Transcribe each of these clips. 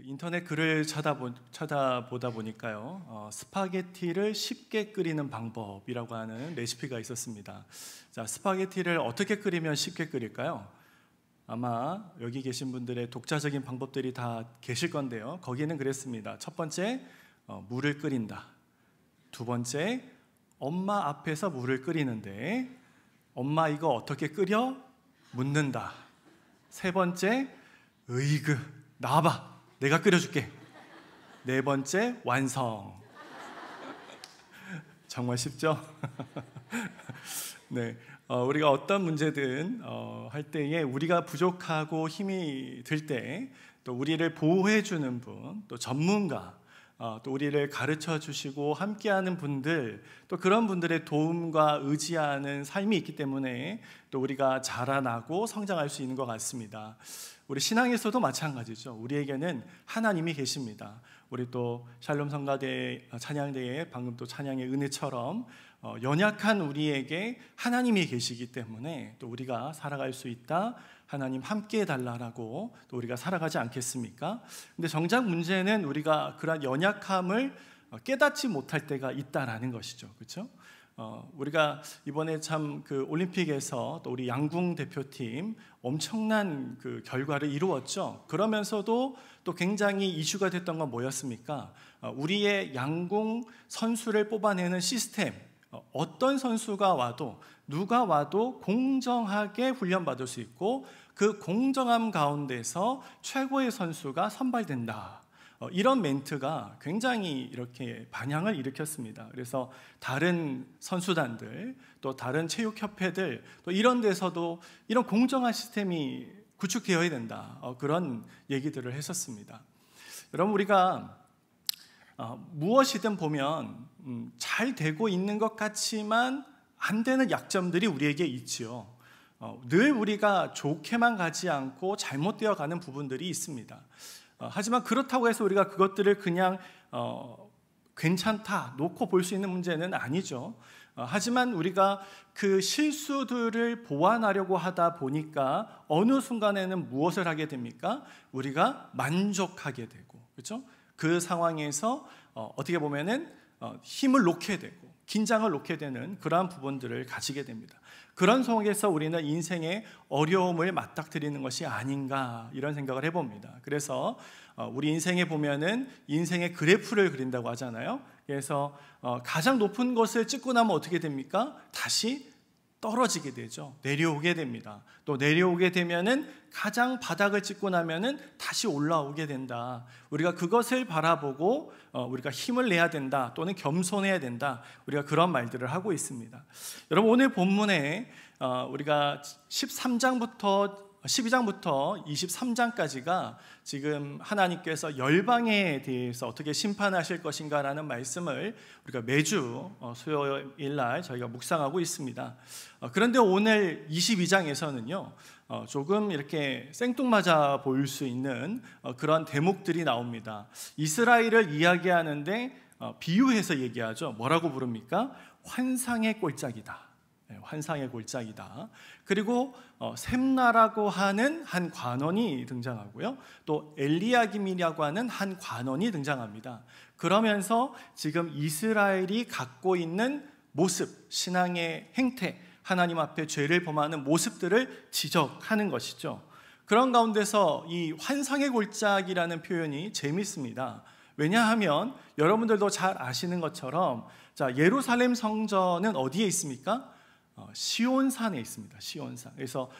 인터넷 글을 찾아보다 보니까요, 스파게티를 쉽게 끓이는 방법이라고 하는 레시피가 있었습니다. 자, 스파게티를 어떻게 끓이면 쉽게 끓일까요? 아마 여기 계신 분들의 독자적인 방법들이 다 계실 건데요. 거기는 그랬습니다. 첫 번째, 물을 끓인다. 두 번째, 엄마 앞에서 물을 끓이는데 엄마 이거 어떻게 끓여? 묻는다. 세 번째, 으이그 나와봐. 내가 끓여줄게. 네 번째, 완성. 정말 쉽죠? 네, 우리가 어떤 문제든 할 때에 우리가 부족하고 힘이 들 때 또 우리를 보호해 주는 분, 또 전문가, 또 우리를 가르쳐 주시고 함께하는 분들, 또 그런 분들의 도움과 의지하는 삶이 있기 때문에 또 우리가 자라나고 성장할 수 있는 것 같습니다. 우리 신앙에서도 마찬가지죠. 우리에게는 하나님이 계십니다. 우리 또 샬롬 성가대 찬양대에 방금 또 찬양의 은혜처럼 연약한 우리에게 하나님이 계시기 때문에 또 우리가 살아갈 수 있다. 하나님 함께 해달라고 또 우리가 살아가지 않겠습니까? 근데 정작 문제는 우리가 그러한 연약함을 깨닫지 못할 때가 있다라는 것이죠. 그렇죠? 우리가 이번에 참 그 올림픽에서 또 우리 양궁 대표팀 엄청난 그 결과를 이루었죠. 그러면서도 또 굉장히 이슈가 됐던 건 뭐였습니까? 우리의 양궁 선수를 뽑아내는 시스템, 어떤 선수가 와도 누가 와도 공정하게 훈련받을 수 있고 그 공정함 가운데서 최고의 선수가 선발된다. 이런 멘트가 굉장히 이렇게 반향을 일으켰습니다. 그래서 다른 선수단들, 또 다른 체육협회들, 또 이런 데서도 이런 공정한 시스템이 구축되어야 된다. 그런 얘기들을 했었습니다. 여러분, 우리가 무엇이든 보면 잘 되고 있는 것 같지만 안 되는 약점들이 우리에게 있지요. 늘 우리가 좋게만 가지 않고 잘못되어 가는 부분들이 있습니다. 하지만 그렇다고 해서 우리가 그것들을 그냥 괜찮다 놓고 볼 수 있는 문제는 아니죠. 하지만 우리가 그 실수들을 보완하려고 하다 보니까 어느 순간에는 무엇을 하게 됩니까? 우리가 만족하게 되고, 그렇죠? 그 상황에서 어떻게 보면은 힘을 놓게 되고 긴장을 놓게 되는 그러한 부분들을 가지게 됩니다. 그런 속에서 우리는 인생의 어려움을 맞닥뜨리는 것이 아닌가 이런 생각을 해봅니다. 그래서 우리 인생에 보면은 인생의 그래프를 그린다고 하잖아요. 그래서 가장 높은 것을 찍고 나면 어떻게 됩니까? 다시 떨어지게 되죠. 내려오게 됩니다. 또 내려오게 되면은 가장 바닥을 찍고 나면은 다시 올라오게 된다. 우리가 그것을 바라보고 우리가 힘을 내야 된다. 또는 겸손해야 된다. 우리가 그런 말들을 하고 있습니다. 여러분, 오늘 본문에 우리가 12장부터 23장까지가 지금 하나님께서 열방에 대해서 어떻게 심판하실 것인가라는 말씀을 우리가 매주 수요일 날 저희가 묵상하고 있습니다. 그런데 오늘 22장에서는요 조금 이렇게 생뚱맞아 보일 수 있는 그런 대목들이 나옵니다. 이스라엘을 이야기하는데 비유해서 얘기하죠. 뭐라고 부릅니까? 환상의 꼴짝이다. 환상의 골짜기다. 그리고 셈나라고 하는 한 관원이 등장하고요. 또 엘리야김이라고 하는 한 관원이 등장합니다. 그러면서 지금 이스라엘이 갖고 있는 모습, 신앙의 행태, 하나님 앞에 죄를 범하는 모습들을 지적하는 것이죠. 그런 가운데서 이 환상의 골짜기라는 표현이 재밌습니다. 왜냐하면 여러분들도 잘 아시는 것처럼 자, 예루살렘 성전은 어디에 있습니까? 시온산에 있습니다. 시온산. 그래서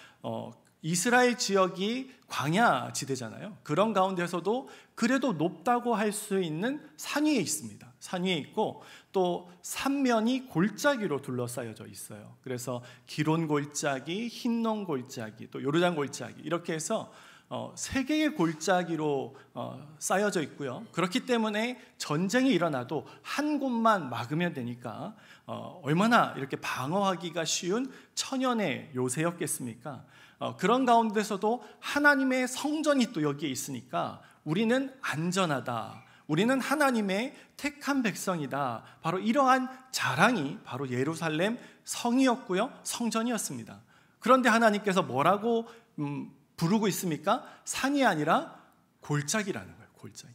이스라엘 지역이 광야 지대잖아요. 그런 가운데서도 그래도 높다고 할 수 있는 산 위에 있습니다. 산 위에 있고 또 삼면이 골짜기로 둘러싸여져 있어요. 그래서 기론 골짜기, 힌논 골짜기, 또 요르단 골짜기 이렇게 해서 세 개의 골짜기로 쌓여져 있고요. 그렇기 때문에 전쟁이 일어나도 한 곳만 막으면 되니까 얼마나 이렇게 방어하기가 쉬운 천연의 요새였겠습니까? 그런 가운데서도 하나님의 성전이 또 여기에 있으니까 우리는 안전하다. 우리는 하나님의 택한 백성이다. 바로 이러한 자랑이 바로 예루살렘 성이었고요. 성전이었습니다. 그런데 하나님께서 뭐라고 부르고 있습니까? 산이 아니라 골짜기라는 거예요. 골짜기.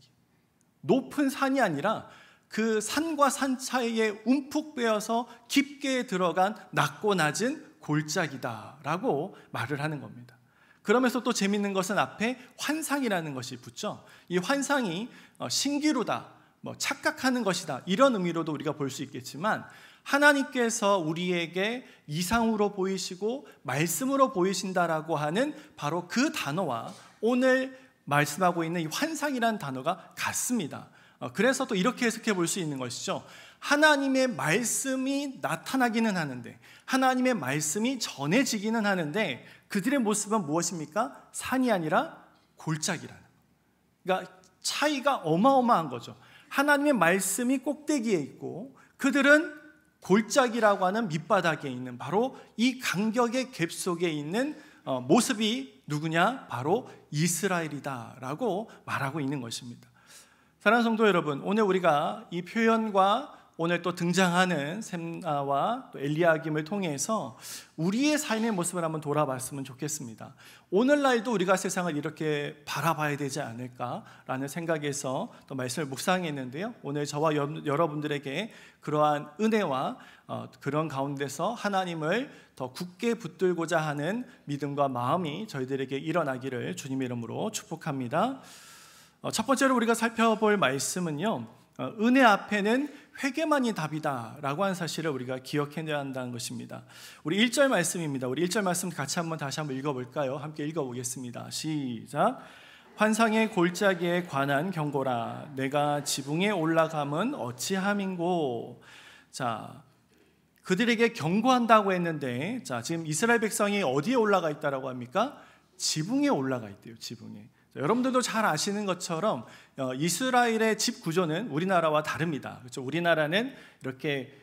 높은 산이 아니라 그 산과 산 사이에 움푹 빼어서 깊게 들어간 낮고 낮은 골짜기다라고 말을 하는 겁니다. 그러면서 또 재밌는 것은 앞에 환상이라는 것이 붙죠. 이 환상이 신기루다, 착각하는 것이다, 이런 의미로도 우리가 볼 수 있겠지만, 하나님께서 우리에게 이상으로 보이시고 말씀으로 보이신다라고 하는 바로 그 단어와 오늘 말씀하고 있는 이 환상이라는 단어가 같습니다. 그래서 또 이렇게 해석해 볼 수 있는 것이죠. 하나님의 말씀이 나타나기는 하는데, 하나님의 말씀이 전해지기는 하는데, 그들의 모습은 무엇입니까? 산이 아니라 골짜기라는 것. 그러니까 차이가 어마어마한 거죠. 하나님의 말씀이 꼭대기에 있고 그들은 골짜기라고 하는 밑바닥에 있는 바로 이 간격의 갭 속에 있는 모습이 누구냐? 바로 이스라엘이다라고 말하고 있는 것입니다. 사랑하는 성도 여러분, 오늘 우리가 이 표현과 오늘 또 등장하는 셈나와 또 엘리야김을 통해서 우리의 삶의 모습을 한번 돌아봤으면 좋겠습니다. 오늘날도 우리가 세상을 이렇게 바라봐야 되지 않을까라는 생각에서 또 말씀을 묵상했는데요. 오늘 저와 여러분들에게 그러한 은혜와 그런 가운데서 하나님을 더 굳게 붙들고자 하는 믿음과 마음이 저희들에게 일어나기를 주님의 이름으로 축복합니다. 첫 번째로 우리가 살펴볼 말씀은요, 은혜 앞에는 회개만이 답이다 라고 하는 사실을 우리가 기억해야 한다는 것입니다. 우리 1절 말씀입니다. 우리 1절 말씀 같이 다시 한번 읽어볼까요? 함께 읽어보겠습니다. 시작. 환상의 골짜기에 관한 경고라. 내가 지붕에 올라감은 어찌함인고. 자, 그들에게 경고한다고 했는데, 자, 지금 이스라엘 백성이 어디에 올라가 있다라고 합니까? 지붕에 올라가 있대요. 지붕에. 여러분들도 잘 아시는 것처럼 이스라엘의 집 구조는 우리나라와 다릅니다. 그렇죠? 우리나라는 이렇게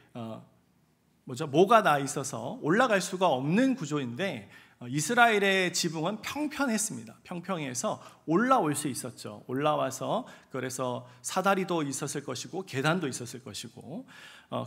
모가 나 있어서 올라갈 수가 없는 구조인데, 이스라엘의 지붕은 평평했습니다. 평평해서 올라올 수 있었죠. 올라와서 그래서 사다리도 있었을 것이고 계단도 있었을 것이고,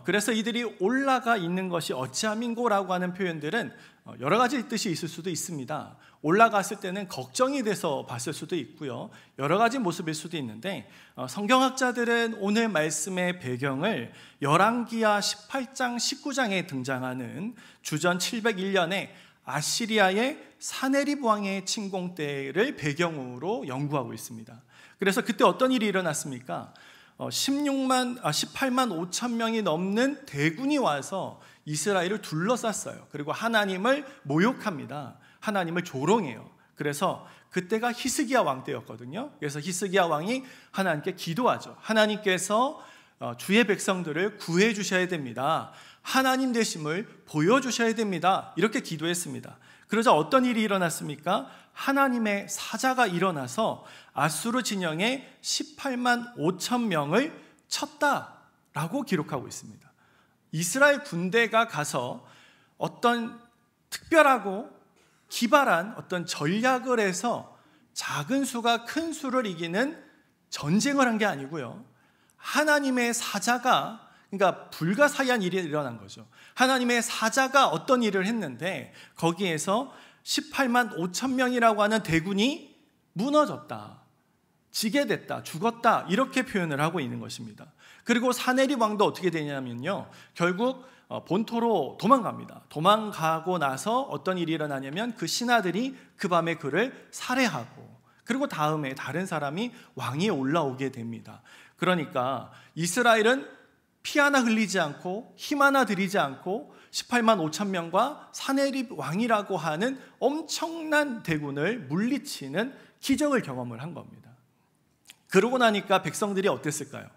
그래서 이들이 올라가 있는 것이 어찌함인고라고 하는 표현들은 여러 가지 뜻이 있을 수도 있습니다. 올라갔을 때는 걱정이 돼서 봤을 수도 있고요, 여러 가지 모습일 수도 있는데, 성경학자들은 오늘 말씀의 배경을 열왕기하 18장 19장에 등장하는 주전 701년에 아시리아의 사네립 왕의 침공 때를 배경으로 연구하고 있습니다. 그래서 그때 어떤 일이 일어났습니까? 18만 5천 명이 넘는 대군이 와서 이스라엘을 둘러쌌어요. 그리고 하나님을 모욕합니다. 하나님을 조롱해요. 그래서 그때가 히스기야 왕 때였거든요. 그래서 히스기야 왕이 하나님께 기도하죠. 하나님께서 주의 백성들을 구해 주셔야 됩니다. 하나님 되심을 보여주셔야 됩니다. 이렇게 기도했습니다. 그러자 어떤 일이 일어났습니까? 하나님의 사자가 일어나서 아수르 진영에 18만 5천 명을 쳤다라고 기록하고 있습니다. 이스라엘 군대가 가서 어떤 특별하고 기발한 어떤 전략을 해서 작은 수가 큰 수를 이기는 전쟁을 한 게 아니고요, 하나님의 사자가, 그러니까 불가사의한 일이 일어난 거죠. 하나님의 사자가 어떤 일을 했는데 거기에서 18만 5천 명이라고 하는 대군이 무너졌다, 지게 됐다, 죽었다, 이렇게 표현을 하고 있는 것입니다. 그리고 사네립 왕도 어떻게 되냐면요, 결국 본토로 도망갑니다. 도망가고 나서 어떤 일이 일어나냐면 그 신하들이 그 밤에 그를 살해하고, 그리고 다음에 다른 사람이 왕위에 올라오게 됩니다. 그러니까 이스라엘은 피 하나 흘리지 않고 힘 하나 들이지 않고 18만 5천 명과 사네립 왕이라고 하는 엄청난 대군을 물리치는 기적을 경험을 한 겁니다. 그러고 나니까 백성들이 어땠을까요?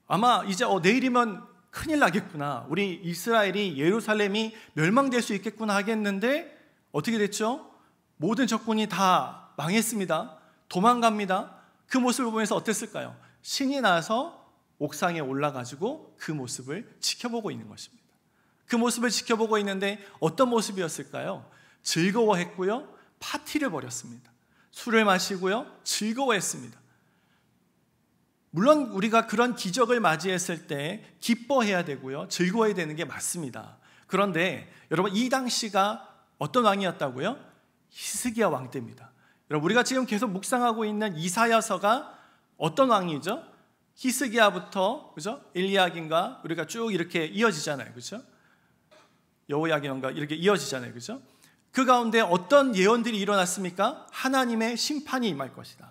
아마 이제 내일이면 큰일 나겠구나, 우리 이스라엘이, 예루살렘이 멸망될 수 있겠구나 하겠는데 어떻게 됐죠? 모든 적군이 다 망했습니다. 도망갑니다. 그 모습을 보면서 어땠을까요? 신이 나서 옥상에 올라가지고 그 모습을 지켜보고 있는 것입니다. 그 모습을 지켜보고 있는데 어떤 모습이었을까요? 즐거워했고요, 파티를 벌였습니다. 술을 마시고요, 즐거워했습니다. 물론 우리가 그런 기적을 맞이했을 때 기뻐해야 되고요, 즐거워해야 되는 게 맞습니다. 그런데 여러분, 이 당시가 어떤 왕이었다고요? 히스기야 왕 때입니다. 여러분, 우리가 지금 계속 묵상하고 있는 이사야서가 어떤 왕이죠? 히스기야부터, 그죠? 엘리야긴가 우리가 쭉 이렇게 이어지잖아요, 그죠? 여호야긴가 이렇게 이어지잖아요, 그죠? 그 가운데 어떤 예언들이 일어났습니까? 하나님의 심판이 임할 것이다.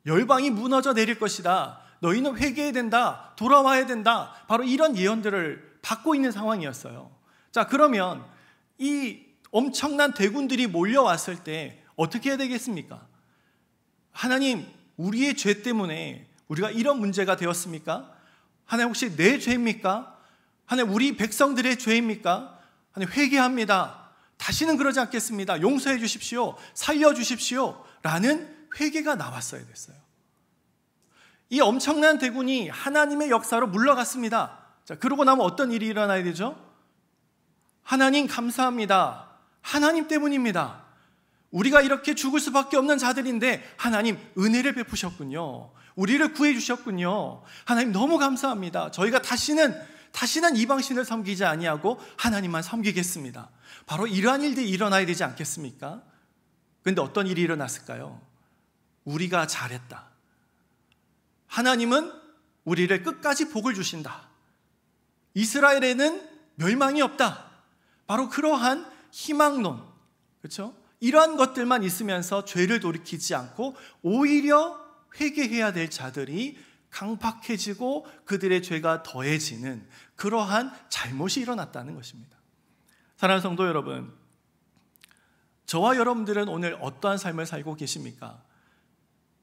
열방이 무너져 내릴 것이다. 너희는 회개해야 된다. 돌아와야 된다. 바로 이런 예언들을 받고 있는 상황이었어요. 자, 그러면 이 엄청난 대군들이 몰려왔을 때 어떻게 해야 되겠습니까? 하나님, 우리의 죄 때문에 우리가 이런 문제가 되었습니까? 하나님, 혹시 내 죄입니까? 하나님, 우리 백성들의 죄입니까? 하나님, 회개합니다. 다시는 그러지 않겠습니다. 용서해 주십시오. 살려 주십시오. 라는 회개가 나왔어야 됐어요. 이 엄청난 대군이 하나님의 역사로 물러갔습니다. 자, 그러고 나면 어떤 일이 일어나야 되죠? 하나님 감사합니다. 하나님 때문입니다. 우리가 이렇게 죽을 수밖에 없는 자들인데 하나님 은혜를 베푸셨군요. 우리를 구해 주셨군요. 하나님 너무 감사합니다. 저희가 다시는 이방신을 섬기지 아니하고 하나님만 섬기겠습니다. 바로 이러한 일들이 일어나야 되지 않겠습니까? 그런데 어떤 일이 일어났을까요? 우리가 잘했다. 하나님은 우리를 끝까지 복을 주신다. 이스라엘에는 멸망이 없다. 바로 그러한 희망론, 그렇죠? 이러한 것들만 있으면서 죄를 돌이키지 않고 오히려 회개해야 될 자들이 강팍해지고 그들의 죄가 더해지는 그러한 잘못이 일어났다는 것입니다. 사랑하는 성도 여러분, 저와 여러분들은 오늘 어떠한 삶을 살고 계십니까?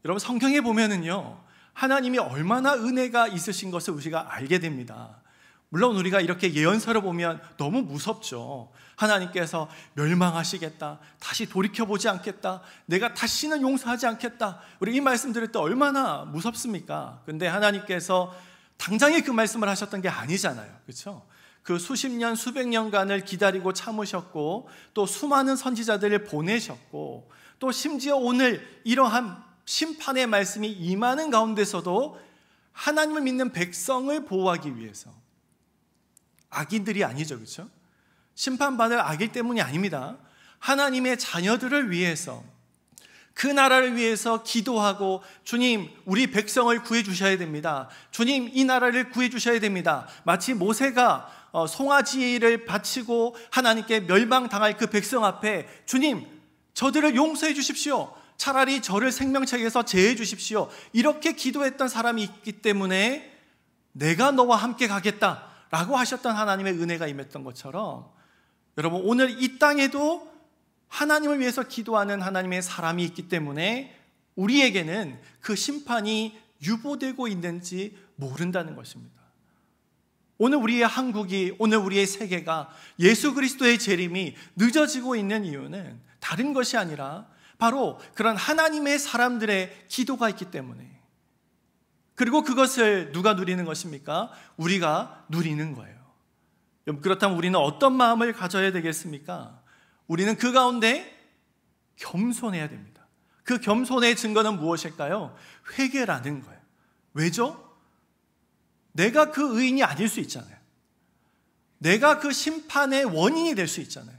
여러분, 성경에 보면은요, 하나님이 얼마나 은혜가 있으신 것을 우리가 알게 됩니다. 물론 우리가 이렇게 예언서를 보면 너무 무섭죠. 하나님께서 멸망하시겠다, 다시 돌이켜보지 않겠다, 내가 다시는 용서하지 않겠다. 우리 이 말씀 들을 때 얼마나 무섭습니까? 근데 하나님께서 당장에 그 말씀을 하셨던 게 아니잖아요, 그렇죠? 그 수십 년, 수백 년간을 기다리고 참으셨고, 또 수많은 선지자들을 보내셨고, 또 심지어 오늘 이러한 심판의 말씀이 임하는 가운데서도 하나님을 믿는 백성을 보호하기 위해서, 악인들이 아니죠, 그렇죠? 심판받을 악일 때문이 아닙니다. 하나님의 자녀들을 위해서, 그 나라를 위해서 기도하고, 주님, 우리 백성을 구해 주셔야 됩니다. 주님, 이 나라를 구해 주셔야 됩니다. 마치 모세가 송아지를 바치고 하나님께 멸망당할 그 백성 앞에, 주님, 저들을 용서해 주십시오. 차라리 저를 생명책에서 제해 주십시오. 이렇게 기도했던 사람이 있기 때문에 내가 너와 함께 가겠다 라고 하셨던 하나님의 은혜가 임했던 것처럼, 여러분, 오늘 이 땅에도 하나님을 위해서 기도하는 하나님의 사람이 있기 때문에 우리에게는 그 심판이 유보되고 있는지 모른다는 것입니다. 오늘 우리의 한국이, 오늘 우리의 세계가 예수 그리스도의 재림이 늦어지고 있는 이유는 다른 것이 아니라 바로 그런 하나님의 사람들의 기도가 있기 때문에, 그리고 그것을 누가 누리는 것입니까? 우리가 누리는 거예요. 그렇다면 우리는 어떤 마음을 가져야 되겠습니까? 우리는 그 가운데 겸손해야 됩니다. 그 겸손의 증거는 무엇일까요? 회개라는 거예요. 왜죠? 내가 그 의인이 아닐 수 있잖아요. 내가 그 심판의 원인이 될 수 있잖아요.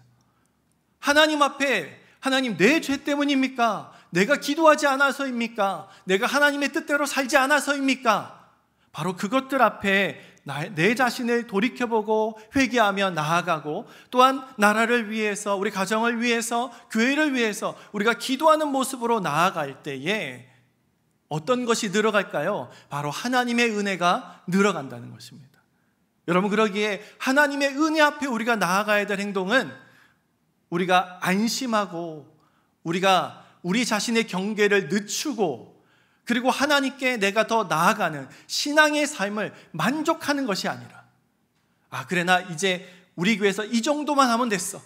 하나님 앞에, 하나님, 내 죄 때문입니까? 내가 기도하지 않아서입니까? 내가 하나님의 뜻대로 살지 않아서입니까? 바로 그것들 앞에 내 자신을 돌이켜보고 회개하며 나아가고, 또한 나라를 위해서, 우리 가정을 위해서, 교회를 위해서 우리가 기도하는 모습으로 나아갈 때에 어떤 것이 늘어갈까요? 바로 하나님의 은혜가 늘어간다는 것입니다. 여러분, 그러기에 하나님의 은혜 앞에 우리가 나아가야 될 행동은 우리가 안심하고, 우리가 우리 자신의 경계를 늦추고, 그리고 하나님께 내가 더 나아가는 신앙의 삶을 만족하는 것이 아니라, 그래, 나 이제 우리 교회에서 이 정도만 하면 됐어.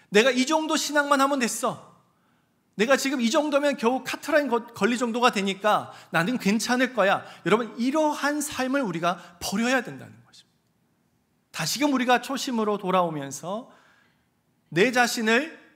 내가 이 정도 신앙만 하면 됐어. 내가 지금 이 정도면 겨우 카트라인 걸릴 정도가 되니까 나는 괜찮을 거야. 여러분, 이러한 삶을 우리가 버려야 된다는 것입니다. 다시금 우리가 초심으로 돌아오면서 내 자신을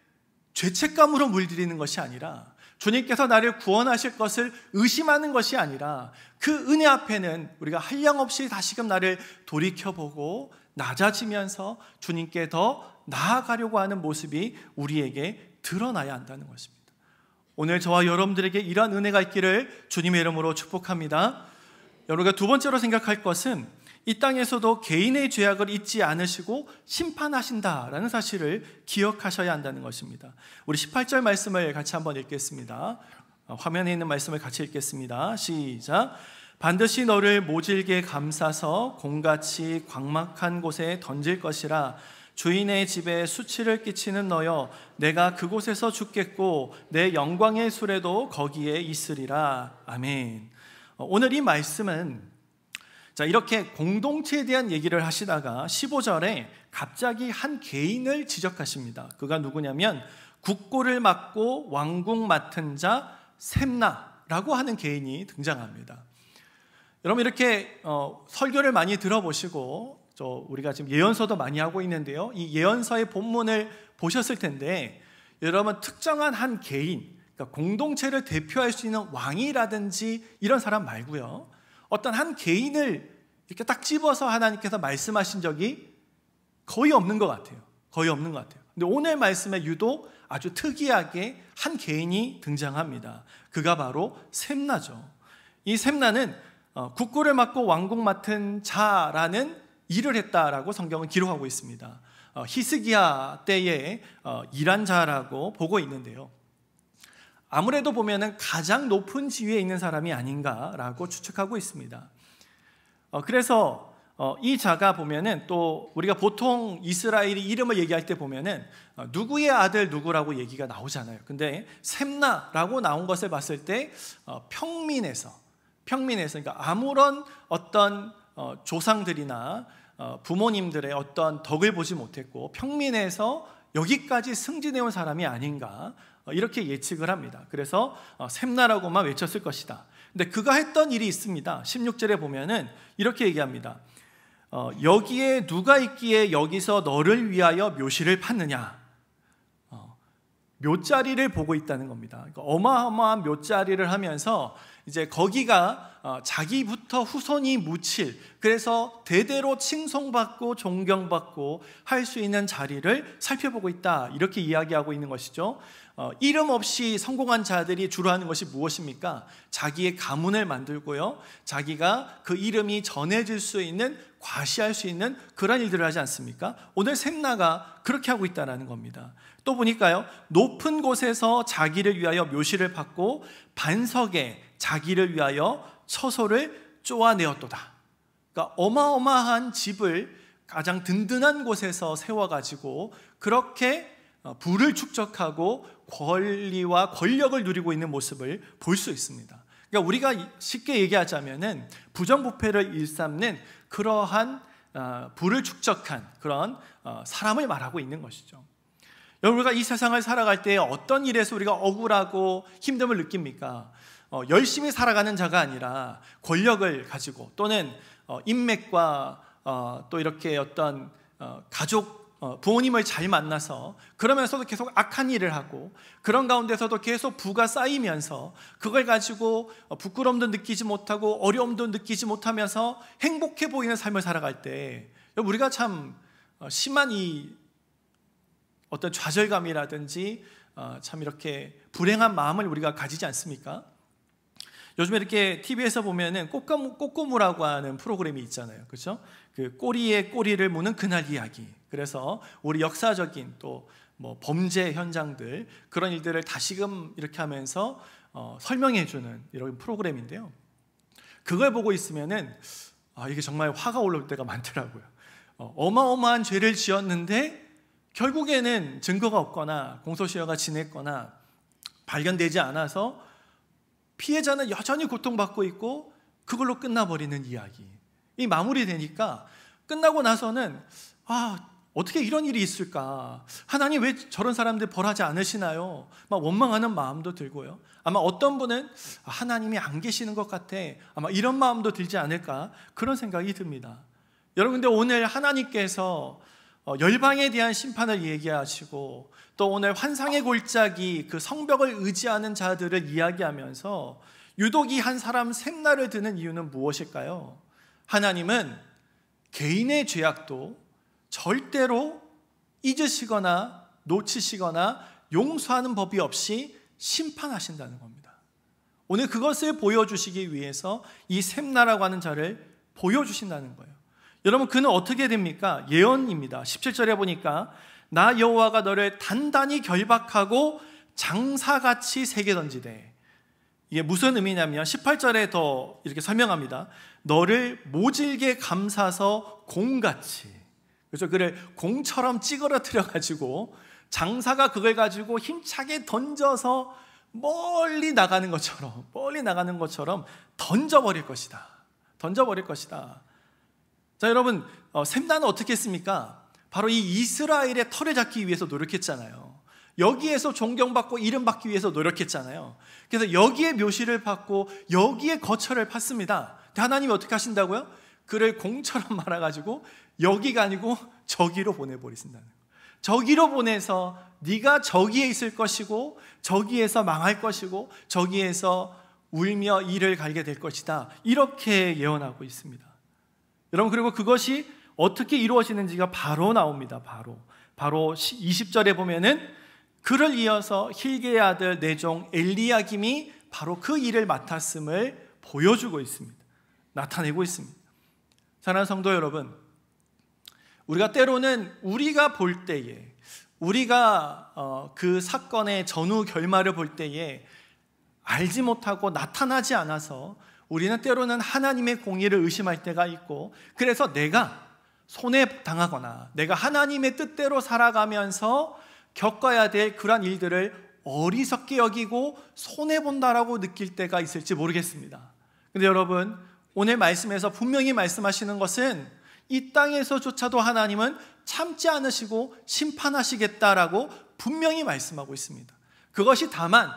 죄책감으로 물들이는 것이 아니라, 주님께서 나를 구원하실 것을 의심하는 것이 아니라, 그 은혜 앞에는 우리가 한량없이 다시금 나를 돌이켜보고 낮아지면서 주님께 더 나아가려고 하는 모습이 우리에게 드러나야 한다는 것입니다. 오늘 저와 여러분들에게 이러한 은혜가 있기를 주님의 이름으로 축복합니다. 여러분가 두 번째로 생각할 것은 이 땅에서도 개인의 죄악을 잊지 않으시고 심판하신다라는 사실을 기억하셔야 한다는 것입니다. 우리 18절 말씀을 같이 한번 읽겠습니다. 화면에 있는 말씀을 같이 읽겠습니다. 시작. 반드시 너를 모질게 감싸서 공같이 광막한 곳에 던질 것이라. 주인의 집에 수치를 끼치는 너여, 내가 그곳에서 죽겠고 내 영광의 수레도 거기에 있으리라. 아멘. 오늘 이 말씀은 이렇게 공동체에 대한 얘기를 하시다가 15절에 갑자기 한 개인을 지적하십니다. 그가 누구냐면 국고를 맡고 왕궁 맡은 자 셈나라고 하는 개인이 등장합니다. 여러분 이렇게 설교를 많이 들어보시고 우리가 지금 예언서도 많이 하고 있는데요, 이 예언서의 본문을 보셨을 텐데 여러분 특정한 한 개인, 그러니까 공동체를 대표할 수 있는 왕이라든지 이런 사람 말고요, 어떤 한 개인을 이렇게 딱 집어서 하나님께서 말씀하신 적이 거의 없는 것 같아요. 거의 없는 것 같아요. 근데 오늘 말씀에 유독 아주 특이하게 한 개인이 등장합니다. 그가 바로 셈나죠. 이 셈나는 국고를 맡고 왕궁 맡은 자라는 일을 했다라고 성경은 기록하고 있습니다. 히스기야 때에 일한 자라고 보고 있는데요, 아무래도 보면은 가장 높은 지위에 있는 사람이 아닌가라고 추측하고 있습니다. 그래서 이 자가 보면은 또 우리가 보통 이스라엘이 이름을 얘기할 때 보면은 누구의 아들 누구라고 얘기가 나오잖아요. 근데 셈나라고 나온 것을 봤을 때 평민에서 그러니까 아무런 어떤 조상들이나 부모님들의 어떤 덕을 보지 못했고 평민에서 여기까지 승진해 온 사람이 아닌가, 이렇게 예측을 합니다. 그래서 셈나라고만 외쳤을 것이다. 근데 그가 했던 일이 있습니다. 16절에 보면은 이렇게 얘기합니다. 여기에 누가 있기에 여기서 너를 위하여 묘시를 팠느냐. 묘자리를 보고 있다는 겁니다. 그러니까 어마어마한 묘자리를 하면서 이제 거기가 자기부터 후손이 묻힐, 그래서 대대로 칭송받고 존경받고 할 수 있는 자리를 살펴보고 있다, 이렇게 이야기하고 있는 것이죠. 이름 없이 성공한 자들이 주로 하는 것이 무엇입니까? 자기의 가문을 만들고요, 자기가 그 이름이 전해질 수 있는, 과시할 수 있는 그런 일들을 하지 않습니까? 오늘 셈나가 그렇게 하고 있다는 겁니다. 또 보니까요, 높은 곳에서 자기를 위하여 묘시를 팠고 반석에 자기를 위하여 처소를 쪼아내었도다. 그러니까 어마어마한 집을 가장 든든한 곳에서 세워가지고 그렇게 부를 축적하고 권리와 권력을 누리고 있는 모습을 볼 수 있습니다. 그러니까 우리가 쉽게 얘기하자면은 부정부패를 일삼는 그러한 부를 축적한 그런 사람을 말하고 있는 것이죠. 여러분, 우리가 이 세상을 살아갈 때 어떤 일에서 우리가 억울하고 힘듦을 느낍니까? 열심히 살아가는 자가 아니라 권력을 가지고 또는 인맥과 또 이렇게 어떤 가족, 부모님을 잘 만나서 그러면서도 계속 악한 일을 하고 그런 가운데서도 계속 부가 쌓이면서 그걸 가지고 부끄러움도 느끼지 못하고 어려움도 느끼지 못하면서 행복해 보이는 삶을 살아갈 때 우리가 참 심한 이 어떤 좌절감이라든지 참 이렇게 불행한 마음을 우리가 가지지 않습니까? 요즘에 이렇게 TV에서 보면은 꼬꼬무라고 하는 프로그램이 있잖아요. 그렇죠? 그 꼬리에 꼬리를 무는 그날 이야기. 그래서 우리 역사적인 또 뭐 범죄 현장들, 그런 일들을 다시금 이렇게 하면서 설명해 주는 이런 프로그램인데요. 그걸 보고 있으면은 이게 정말 화가 올라올 때가 많더라고요. 어마어마한 죄를 지었는데 결국에는 증거가 없거나 공소시효가 지냈거나 발견되지 않아서 피해자는 여전히 고통받고 있고 그걸로 끝나버리는 이야기. 이 마무리되니까 끝나고 나서는 어떻게 이런 일이 있을까? 하나님 왜 저런 사람들 벌하지 않으시나요? 막 원망하는 마음도 들고요. 아마 어떤 분은 하나님이 안 계시는 것 같아. 아마 이런 마음도 들지 않을까? 그런 생각이 듭니다. 여러분, 근데 오늘 하나님께서 열방에 대한 심판을 얘기하시고 또 오늘 환상의 골짜기 그 성벽을 의지하는 자들을 이야기하면서 유독 이 한 사람 셈나를 드는 이유는 무엇일까요? 하나님은 개인의 죄악도 절대로 잊으시거나 놓치시거나 용서하는 법이 없이 심판하신다는 겁니다. 오늘 그것을 보여주시기 위해서 이 샘나라고 하는 자를 보여주신다는 거예요. 여러분, 그는 어떻게 됩니까? 예언입니다. 17절에 보니까 나 여호와가 너를 단단히 결박하고 장사같이 새겨 던지되, 이게 무슨 의미냐면 18절에 더 이렇게 설명합니다. 너를 모질게 감싸서 공같이, 그래서 그를 공처럼 찌그러뜨려 가지고 장사가 그걸 가지고 힘차게 던져서 멀리 나가는 것처럼 던져버릴 것이다. 던져버릴 것이다. 자, 여러분, 샘나는 어떻게 했습니까? 바로 이 이스라엘의 털을 잡기 위해서 노력했잖아요. 여기에서 존경받고 이름받기 위해서 노력했잖아요. 그래서 여기에 묘시를 받고 여기에 거처를 팠습니다. 하나님이 어떻게 하신다고요? 그를 공처럼 말아가지고 여기가 아니고 저기로 보내버리신다는 거예요. 저기로 보내서 네가 저기에 있을 것이고 저기에서 망할 것이고 저기에서 울며 이를 갈게 될 것이다. 이렇게 예언하고 있습니다. 여러분, 그리고 그것이 어떻게 이루어지는지가 바로 나옵니다. 바로 20절에 보면은 그를 이어서 힐게의 아들 내종 엘리야김이 바로 그 일을 맡았음을 보여주고 있습니다. 나타내고 있습니다. 사랑하는 성도 여러분, 우리가 때로는 우리가 볼 때에, 우리가 그 사건의 전후 결말을 볼 때에 알지 못하고 나타나지 않아서 우리는 때로는 하나님의 공의를 의심할 때가 있고, 그래서 내가 손해당하거나 내가 하나님의 뜻대로 살아가면서 겪어야 될 그러한 일들을 어리석게 여기고 손해본다라고 느낄 때가 있을지 모르겠습니다. 근데 여러분, 오늘 말씀에서 분명히 말씀하시는 것은 이 땅에서조차도 하나님은 참지 않으시고 심판하시겠다라고 분명히 말씀하고 있습니다. 그것이 다만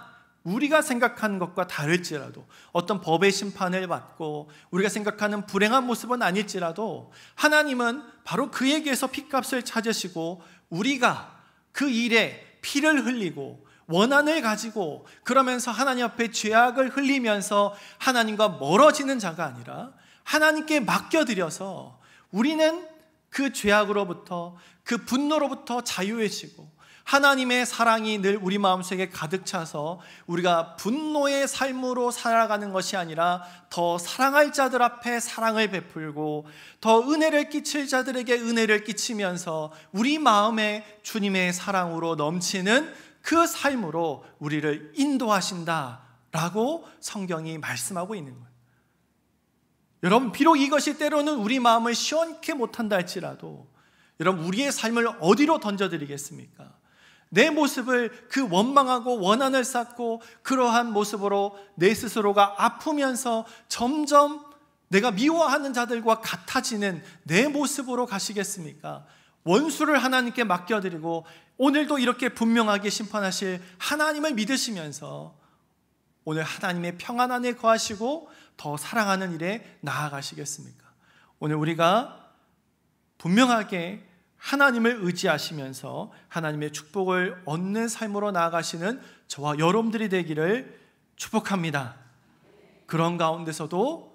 우리가 생각하는 것과 다를지라도, 어떤 법의 심판을 받고 우리가 생각하는 불행한 모습은 아닐지라도 하나님은 바로 그에게서 핏값을 찾으시고 우리가 그 일에 피를 흘리고 원한을 가지고 그러면서 하나님 앞에 죄악을 흘리면서 하나님과 멀어지는 자가 아니라 하나님께 맡겨드려서 우리는 그 죄악으로부터, 그 분노로부터 자유해지고 하나님의 사랑이 늘 우리 마음속에 가득 차서 우리가 분노의 삶으로 살아가는 것이 아니라 더 사랑할 자들 앞에 사랑을 베풀고 더 은혜를 끼칠 자들에게 은혜를 끼치면서 우리 마음에 주님의 사랑으로 넘치는 그 삶으로 우리를 인도하신다라고 성경이 말씀하고 있는 거예요. 여러분, 비록 이것이 때로는 우리 마음을 시원케 못한다 할지라도 여러분, 우리의 삶을 어디로 던져드리겠습니까? 내 모습을 그 원망하고 원한을 쌓고 그러한 모습으로 내 스스로가 아프면서 점점 내가 미워하는 자들과 같아지는 내 모습으로 가시겠습니까? 원수를 하나님께 맡겨드리고 오늘도 이렇게 분명하게 심판하실 하나님을 믿으시면서 오늘 하나님의 평안 안에 거하시고 더 사랑하는 일에 나아가시겠습니까? 오늘 우리가 분명하게 하나님을 의지하시면서 하나님의 축복을 얻는 삶으로 나아가시는 저와 여러분들이 되기를 축복합니다. 그런 가운데서도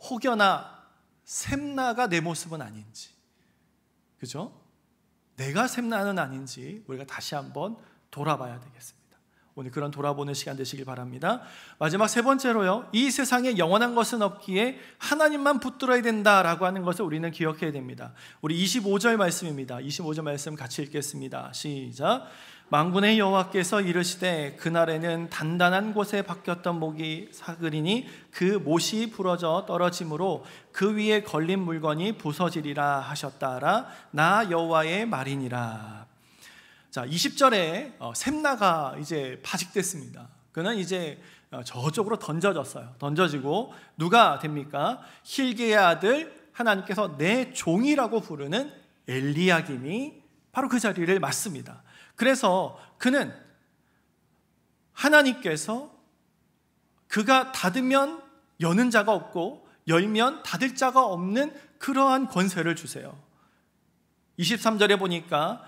혹여나 샘나가 내 모습은 아닌지, 그죠? 내가 샘나는 아닌지 우리가 다시 한번 돌아봐야 되겠습니다. 오늘 그런 돌아보는 시간 되시길 바랍니다. 마지막 세 번째로요, 이 세상에 영원한 것은 없기에 하나님만 붙들어야 된다라고 하는 것을 우리는 기억해야 됩니다. 우리 25절 말씀입니다. 25절 말씀 같이 읽겠습니다. 시작. 만군의 여호와께서 이르시되 그날에는 단단한 곳에 박혔던 목이 사그리니 그 못이 부러져 떨어짐으로 그 위에 걸린 물건이 부서지리라 하셨다라. 나 여호와의 말이니라. 자, 20절에 샘나가 이제 파직됐습니다. 그는 이제 저쪽으로 던져졌어요. 던져지고 누가 됩니까? 힐게의 아들, 하나님께서 내 종이라고 부르는 엘리야김이 바로 그 자리를 맡습니다. 그래서 그는 하나님께서 그가 닫으면 여는 자가 없고 열면 닫을 자가 없는 그러한 권세를 주세요. 23절에 보니까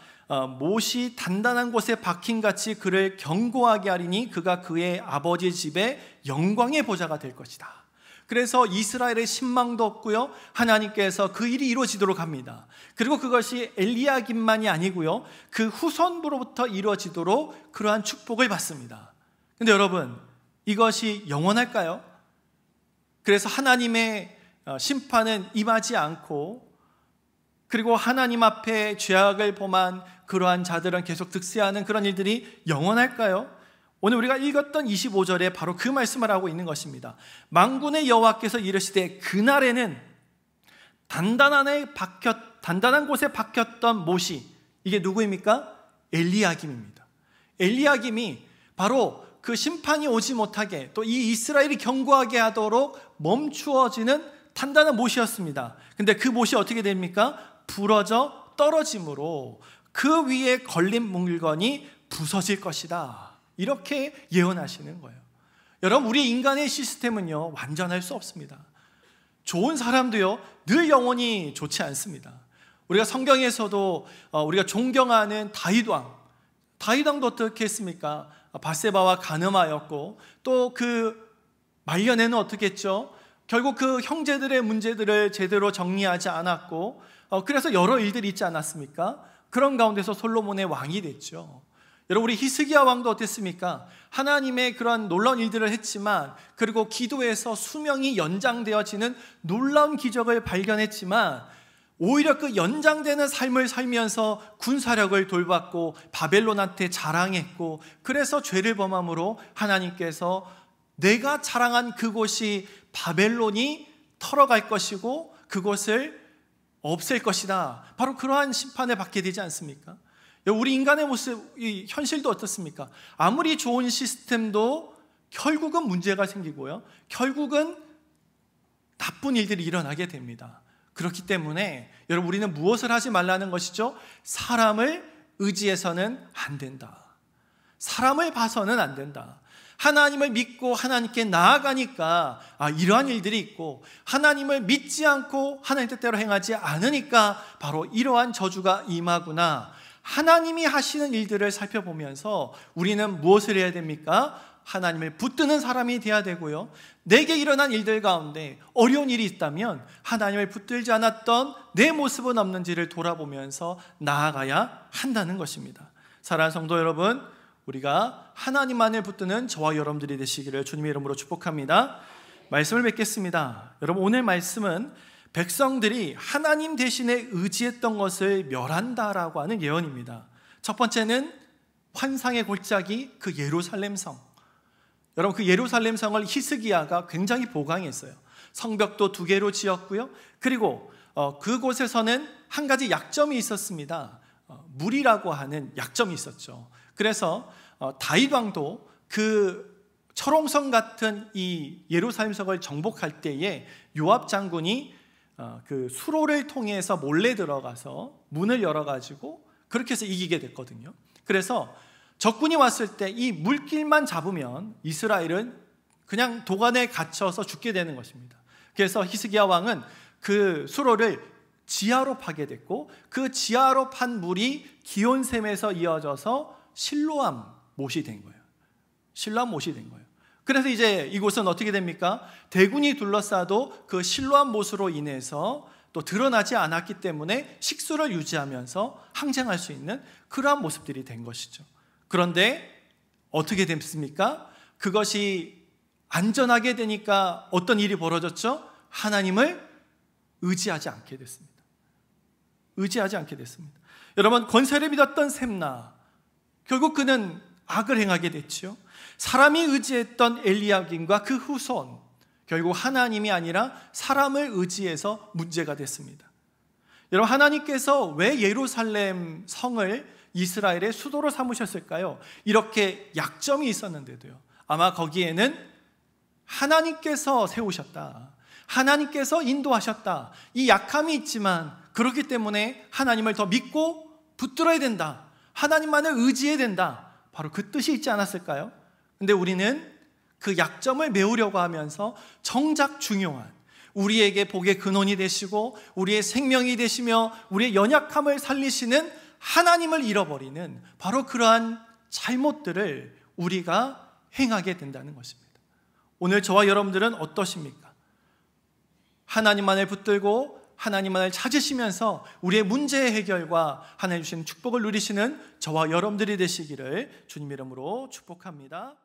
못이 단단한 곳에 박힌같이 그를 견고하게 하리니 그가 그의 아버지 집에 영광의 보좌가 될 것이다. 그래서 이스라엘의 신망도 없고요, 하나님께서 그 일이 이루어지도록 합니다. 그리고 그것이 엘리야김만이 아니고요, 그 후손부로부터 이루어지도록 그러한 축복을 받습니다. 근데 여러분, 이것이 영원할까요? 그래서 하나님의 심판은 임하지 않고, 그리고 하나님 앞에 죄악을 범한 그러한 자들은 계속 득세하는 그런 일들이 영원할까요? 오늘 우리가 읽었던 25절에 바로 그 말씀을 하고 있는 것입니다. 만군의 여호와께서 이르시되 그날에는 단단한 곳에 박혔던 못이, 이게 누구입니까? 엘리야김입니다. 엘리야김이 바로 그 심판이 오지 못하게, 또 이 이스라엘이 견고하게 하도록 멈추어지는 단단한 못이었습니다. 근데 그 못이 어떻게 됩니까? 부러져 떨어짐으로 그 위에 걸린 물건이 부서질 것이다, 이렇게 예언하시는 거예요. 여러분, 우리 인간의 시스템은요, 완전할 수 없습니다. 좋은 사람도요, 늘 영원히 좋지 않습니다. 우리가 성경에서도 우리가 존경하는 다윗왕도 어떻게 했습니까? 밧세바와 간음하였고, 또 그 말년에는 어떻게 했죠? 결국 그 형제들의 문제들을 제대로 정리하지 않았고, 그래서 여러 일들이 있지 않았습니까? 그런 가운데서 솔로몬의 왕이 됐죠. 여러분, 우리 히스기야 왕도 어땠습니까? 하나님의 그런 놀라운 일들을 했지만, 그리고 기도에서 수명이 연장되어지는 놀라운 기적을 발견했지만, 오히려 그 연장되는 삶을 살면서 군사력을 돌봤고 바벨론한테 자랑했고, 그래서 죄를 범함으로 하나님께서 내가 자랑한 그곳이 바벨론이 털어갈 것이고 그곳을 없앨 것이다, 바로 그러한 심판을 받게 되지 않습니까? 우리 인간의 모습, 이 현실도 어떻습니까? 아무리 좋은 시스템도 결국은 문제가 생기고요, 결국은 나쁜 일들이 일어나게 됩니다. 그렇기 때문에 여러분, 우리는 무엇을 하지 말라는 것이죠? 사람을 의지해서는 안 된다. 사람을 봐서는 안 된다. 하나님을 믿고 하나님께 나아가니까 이러한 일들이 있고, 하나님을 믿지 않고 하나님 뜻대로 행하지 않으니까 바로 이러한 저주가 임하구나. 하나님이 하시는 일들을 살펴보면서 우리는 무엇을 해야 됩니까? 하나님을 붙드는 사람이 되어야 되고요, 내게 일어난 일들 가운데 어려운 일이 있다면 하나님을 붙들지 않았던 내 모습은 없는지를 돌아보면서 나아가야 한다는 것입니다. 사랑하는 성도 여러분, 우리가 하나님만을 붙드는 저와 여러분들이 되시기를 주님의 이름으로 축복합니다. 말씀을 뵙겠습니다. 여러분, 오늘 말씀은 백성들이 하나님 대신에 의지했던 것을 멸한다라고 하는 예언입니다. 첫 번째는 환상의 골짜기, 그 예루살렘 성. 여러분, 그 예루살렘 성을 히스기야가 굉장히 보강했어요. 성벽도 2개로 지었고요, 그리고 그곳에서는 한 가지 약점이 있었습니다. 물이라고 하는 약점이 있었죠. 그래서 다윗 왕도 그 철옹성 같은 이 예루살렘 성을 정복할 때에 요압 장군이 그 수로를 통해서 몰래 들어가서 문을 열어가지고 그렇게 해서 이기게 됐거든요. 그래서 적군이 왔을 때 이 물길만 잡으면 이스라엘은 그냥 도관에 갇혀서 죽게 되는 것입니다. 그래서 히스기야 왕은 그 수로를 지하로 파게 됐고, 그 지하로 판 물이 기온샘에서 이어져서 실로암 못이 된 거예요. 실로암 못이 된 거예요. 그래서 이제 이곳은 어떻게 됩니까? 대군이 둘러싸도 그 실로암 못으로 인해서 또 드러나지 않았기 때문에 식수를 유지하면서 항쟁할 수 있는 그러한 모습들이 된 것이죠. 그런데 어떻게 됐습니까? 그것이 안전하게 되니까 어떤 일이 벌어졌죠? 하나님을 의지하지 않게 됐습니다. 의지하지 않게 됐습니다. 여러분, 권세를 믿었던 셈나, 결국 그는 악을 행하게 됐죠. 사람이 의지했던 엘리야김과 그 후손, 결국 하나님이 아니라 사람을 의지해서 문제가 됐습니다. 여러분, 하나님께서 왜 예루살렘 성을 이스라엘의 수도로 삼으셨을까요? 이렇게 약점이 있었는데도요. 아마 거기에는 하나님께서 세우셨다, 하나님께서 인도하셨다, 이 약함이 있지만 그렇기 때문에 하나님을 더 믿고 붙들어야 된다, 하나님만을 의지해야 된다, 바로 그 뜻이 있지 않았을까요? 근데 우리는 그 약점을 메우려고 하면서 정작 중요한, 우리에게 복의 근원이 되시고 우리의 생명이 되시며 우리의 연약함을 살리시는 하나님을 잃어버리는 바로 그러한 잘못들을 우리가 행하게 된다는 것입니다. 오늘 저와 여러분들은 어떠십니까? 하나님만을 붙들고 하나님만을 찾으시면서 우리의 문제의 해결과 하나님 주시는 축복을 누리시는 저와 여러분들이 되시기를 주님 이름으로 축복합니다.